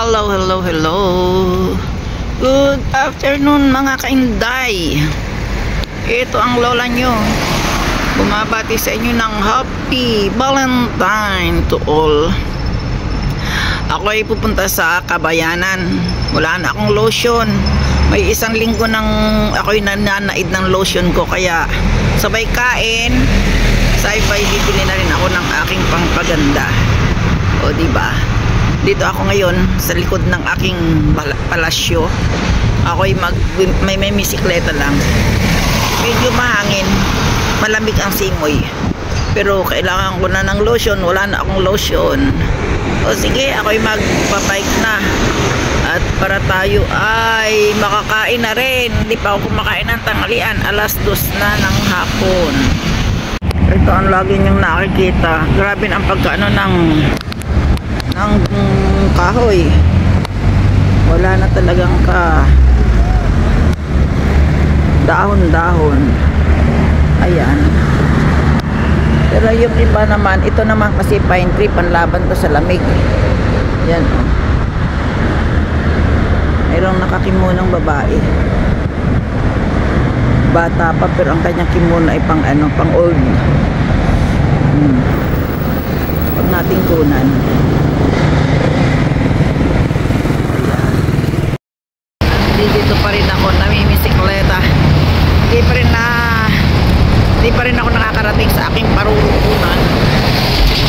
Hello, hello, hello. Good afternoon mga kainday. Ito ang lola nyo. Bumabati sa inyo ng Happy Valentine to all. Ako ay pupunta sa Kabayanan. Wala na akong lotion. May isang linggo nang ako'y nananaid ng lotion ko, kaya sabay kain, sabay bibili na rin ako ng aking pangpaganda. O diba? Dito ako ngayon sa likod ng aking palasyo. Ako'y may bisikleta lang. Medyo mahangin, malamig ang simoy. Pero kailangan ko na ng lotion, wala na akong lotion. O sige, ako'y magpapike na. At para tayo ay makakain na rin. Hindi pa ako kumakain ng tanghalian, 2:00 na ng hapon. Ito ang lagi niyong nakikita. Grabe ang pagkaano ng kahoy. Wala na talagang dahon-dahon. Ayan. Pero yung iba naman, ito naman kasi pine tree, panlaban to sa lamig. Yan o. Mayroong nakakimunong babae. Bata pa pero ang kanyang kimono ay pang old. Huwag nating kunan. Dito pa rin ako, namimisikleta. Hindi pa rin ako nakakarating sa aking paruruntunan.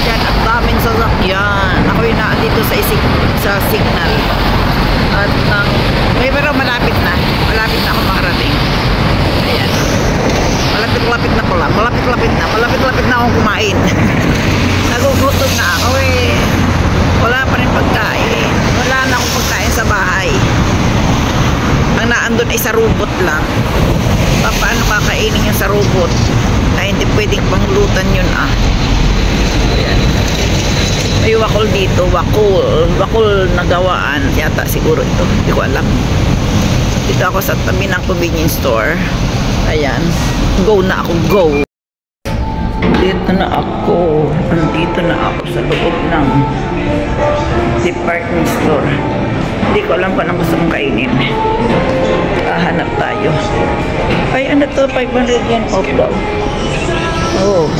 Yan, at daming sasakyan. Ako'y dito sa signal. At pero malapit na ako makarating. Ayan. Malapit na pala. Malapit na akong kumain. Nagugutom na ako eh. Wala pa rin pagkain. Wala na akong pagkain sa bahay. Ang naandun ay sa robot lang. Paano kakainin yung sa robot? Ay hindi pwedeng panglutan yun ah. Ayan. May wakol dito. Wakol na gawaan. Yata siguro ito. Hindi ko alam. Dito ako sa tabi ng convenience store. Ayan. Go na ako. Go! Andito na ako sa loob ng department store. Hindi ko alam kung anong gusto mong kainin. Hahanap tayo. Ay, ano to? 500 yen off daw. Oh.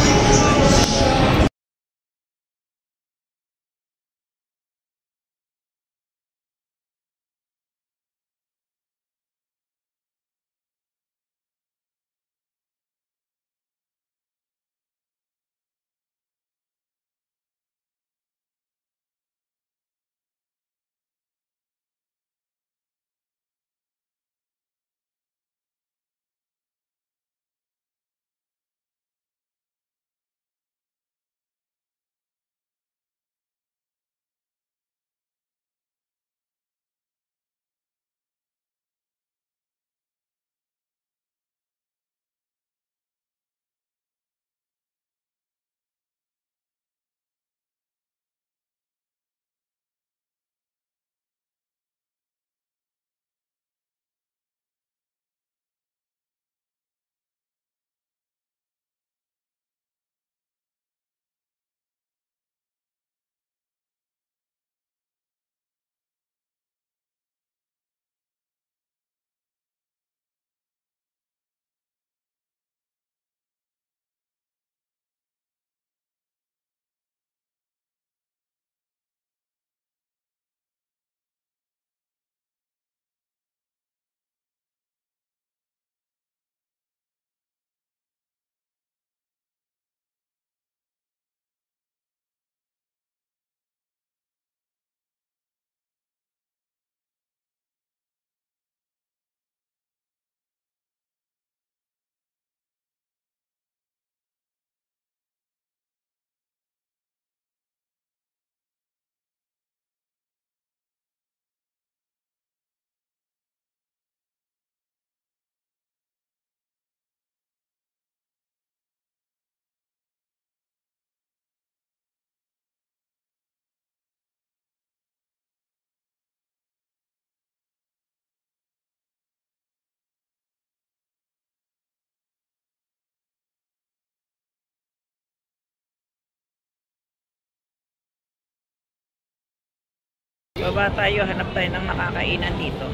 Baba tayo, hanap tayo ng nakakainan dito.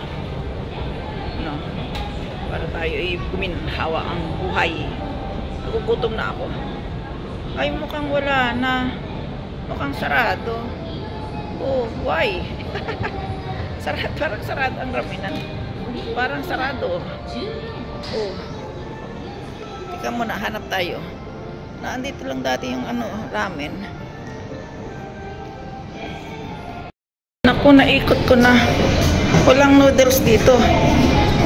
No? Para tayo ay kuminhawa ang buhay. Nagugutom na ako. Ay, mukhang wala na. Mukhang sarado. Oh, why? Parang sarado ang raminan. Parang sarado. Oh. Tika muna, hanap tayo. Naandito lang dati yung ramen. Naku, naikot ko na. Walang noodles dito.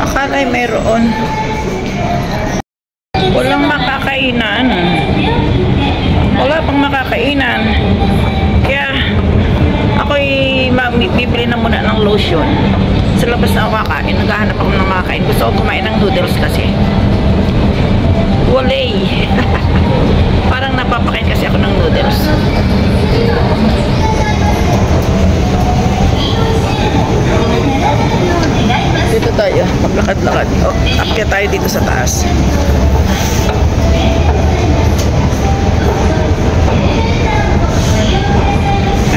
Akala ay mayroon. Walang makakainan. Wala pang makakainan. Kaya ako'y bibili na muna ng lotion. Sa labas na ako kakain. Naghahanap ako ng makakain. Gusto ko kumain ng noodles kasi. Walay. Parang napapakain kasi ako ng noodles. Dito tayo, maglakad-lakad. Oh, akyat tayo dito sa taas.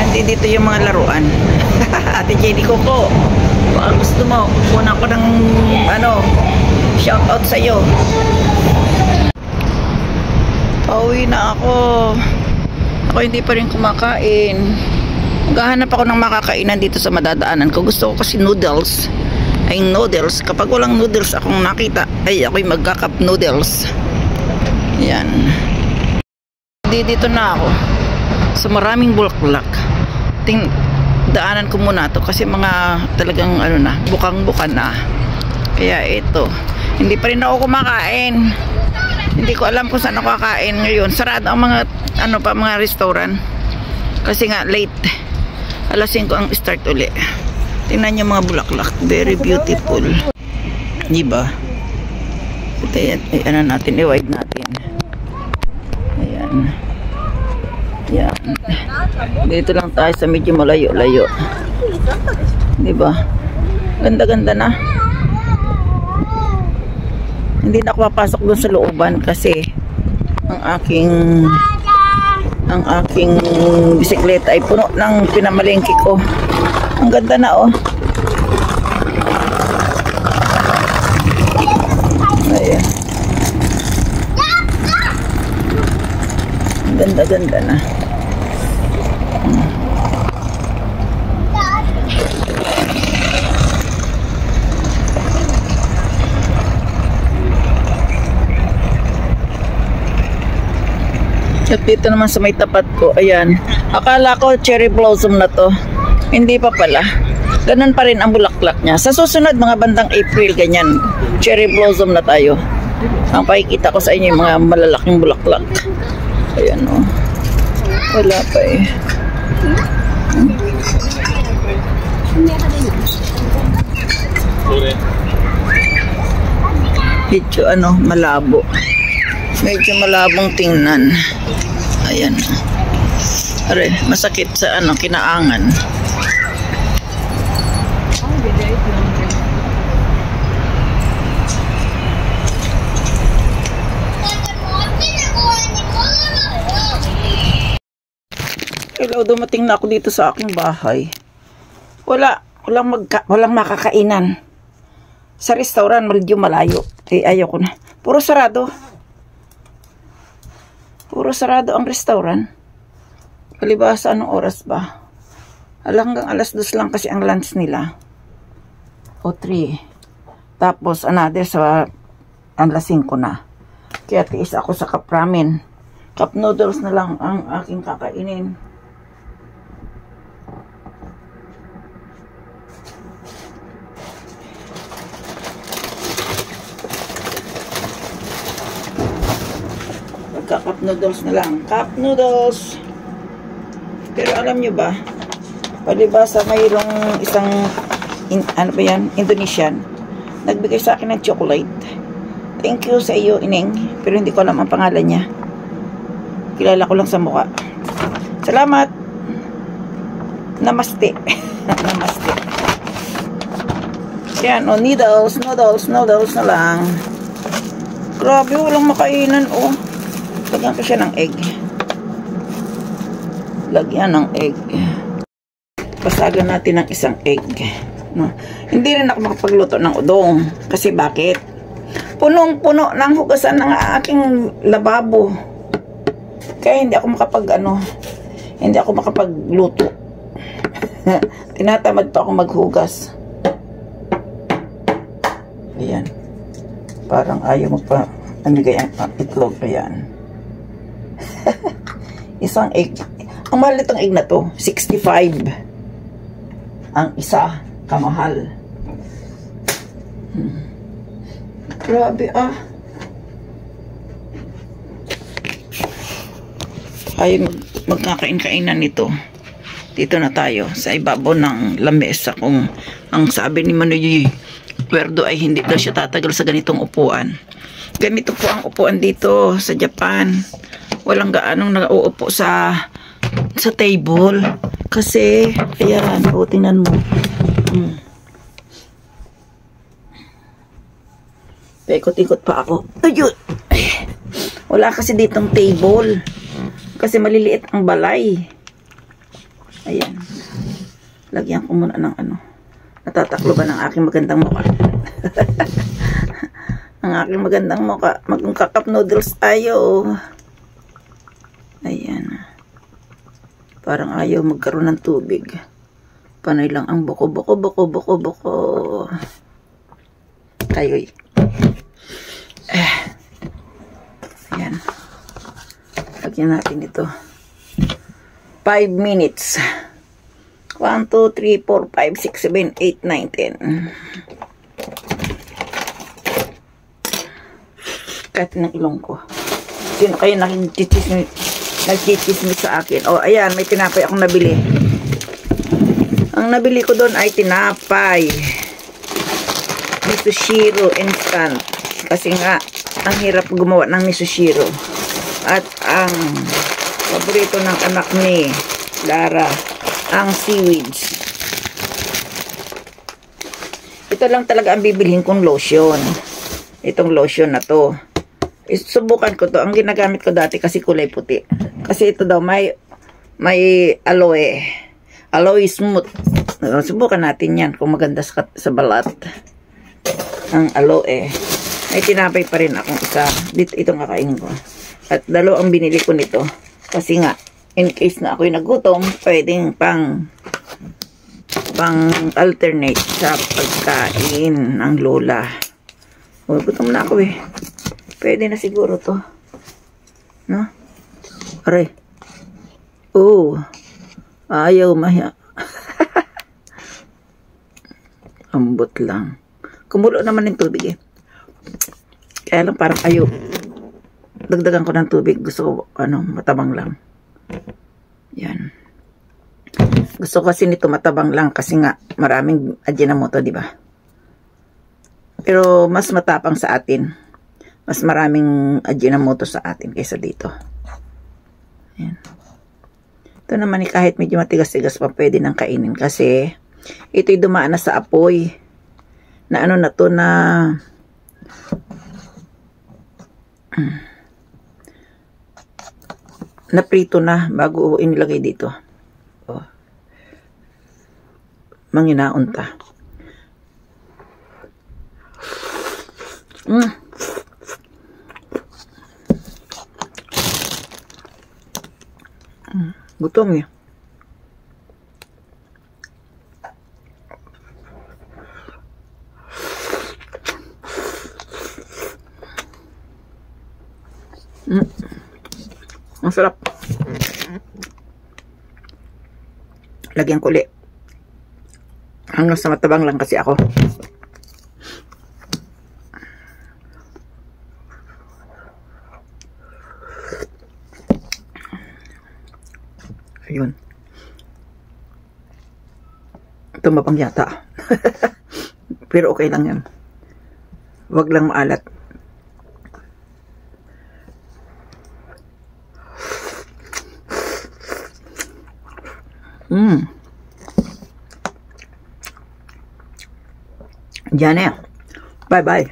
Ate, dito yung mga laruan. Ate JD Coco, baka gusto mo, kuna ko ng shout out sa'yo. Pauwi na ako. Ako hindi pa rin kumakain. Maghahanap ako ng makakainan dito sa madadaanan ko. Gusto ko kasi noodles. Ay noodles. Kapag walang noodles akong nakita, ay ako'y magka-cup noodles. Yan. Dito na ako. Sa maraming bulaklak. Daanan ko muna to kasi mga talagang bukang-buka na. Kaya ito. Hindi pa rin ako kumakain. Hindi ko alam kung saan ako kakain ngayon. Sarado ang mga mga restaurant. Kasi nga late. Alas 5 ang start uli. Tingnan niyo mga bulaklak. Very beautiful. Diba? Ito yan. Natin. I-wide natin. Ayan. Yan. Dito lang tayo sa medyo malayo-layo. Diba? Ganda-ganda na. Hindi na ako papasok dun sa looban kasi ang aking bisikleta ay puno ng pinamalengke ko. Ang ganda na oh. Ayan. Ang ganda-ganda na. At dito naman sa may tapat ko, ayan. Akala ko cherry blossom na to. Hindi pa pala. Ganun pa rin ang bulaklak niya. Sa susunod, mga bandang April, ganyan. Cherry blossom na tayo. Ang pakikita ko sa inyo yung mga malalaking bulaklak. Ayan o. Wala pa eh. Medyo malabo. Medyo malabong tingnan. Ayan. Are, masakit sa kinaangan. Hello, dumating na ako dito sa aking bahay. Walang makakainan. Sa restaurant, medyo malayo. Ayoko na. Puro sarado. Puro sarado ang restaurant. Palibasa, anong oras ba? Hanggang alas 2 lang kasi ang lunch nila. O 3. Tapos, another sa alas 5 na. Kaya tiis ako sa cup ramen. Cup noodles na lang ang aking kakainin. Cup noodles na lang. Cup noodles. Pero alam nyo ba, palibasa mayroong isang, Indonesian, nagbigay sa akin ng chocolate. Thank you sa iyo, Ineng. Pero hindi ko alam ang pangalan niya. Kilala ko lang sa mukha. Salamat. Namaste. Namaste. Yan, noodles na lang. Grabe, walang makainan, Lagyan ko siya ng egg. Lagyan ng egg. Basagan natin ng isang egg. No? Hindi rin ako makapagluto ng udong. Kasi bakit? Punong-puno ng hugasan ng aking lababo. Kaya hindi ako makapagluto. Tinatamad pa ako maghugas. Ayan. Parang ayaw magpa-amigay ang itlog. Ayan. Isang egg. Ang mahal nitong egg na to, 65. Ang isa, kamahal. Grabe Ay magkakain-kainan nito. Dito na tayo sa ibabaw ng lamesa. Kung ang sabi ni Manoy Puerto ay hindi daw siya tatagal sa ganitong upuan. Ganito po ang upuan dito sa Japan. Walang gaanong nauupo sa table. Kasi ayan, tingnan mo. Paikot-ikot pa ako. Ayun. Wala kasi ditong table. Kasi maliliit ang balay. Ayan. Lagyan ko muna ng natataklo ba ng aking magandang mukha? Ang aking magandang mukha. Magkakap noodles tayo. Ayan. Parang ayaw magkaroon ng tubig. Panay lang ang buko. Ayoy. Ayan. Lagyan natin ito. 5 minutes. 1, 2, 3, 4, 5, 6, 7, 8, 9, 10. Kahit ng ilong ko. Sino kayo nagchichismis sa akin? O, ayan, may tinapay akong nabili. Ang nabili ko doon ay tinapay. Misoshiro instant. Kasi nga, ang hirap gumawa ng misoshiro. At ang paborito ng anak ni Lara, ang seaweeds. Ito lang talaga ang bibilhin kong lotion. Itong lotion na to. Subukan ko to. Ang ginagamit ko dati kasi kulay puti. Kasi ito daw may aloe. Aloe smooth. Subukan natin yan kung maganda sa balat. Ang aloe. May tinapay pa rin akong isa. Dito itong kakainin ko. At dalo ang binili ko nito. Kasi nga, in case na ako'y nagutom, pwedeng pang alternate sa pagkain ng lola. O, gutom na ako eh. Pwede na siguro to. No? Aray. Oh. Ayaw maya. Ambot lang. Kumulo naman ng tubig eh. Kaya lang parang ayaw. Dagdagan ko ng tubig. Gusto ko, matabang lang. Yan. Gusto ko kasi nito matabang lang kasi nga maraming Ajinomoto, di ba? Pero mas matapang sa atin. Mas maraming Ajinomoto sa atin kaysa dito. Yan. Ito naman kahit medyo matigas-tigas pa pwede nang kainin kasi ito'y dumaan na sa apoy. Na na to na naprito na bago inilagay dito. Oh. Manginaon ta. Gutom eh. Masarap. Lagyan ko ulit. Hanggang sa matabang lang kasi ako. Ayun. Tumapang yata. Pero okay lang yan. Wag lang maalat. Diyan eh. Bye-bye.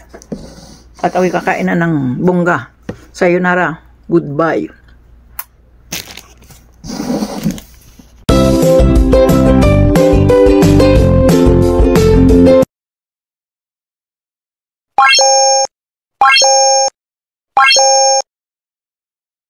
At ako'y kakain na ng bongga. Sayonara. Goodbye.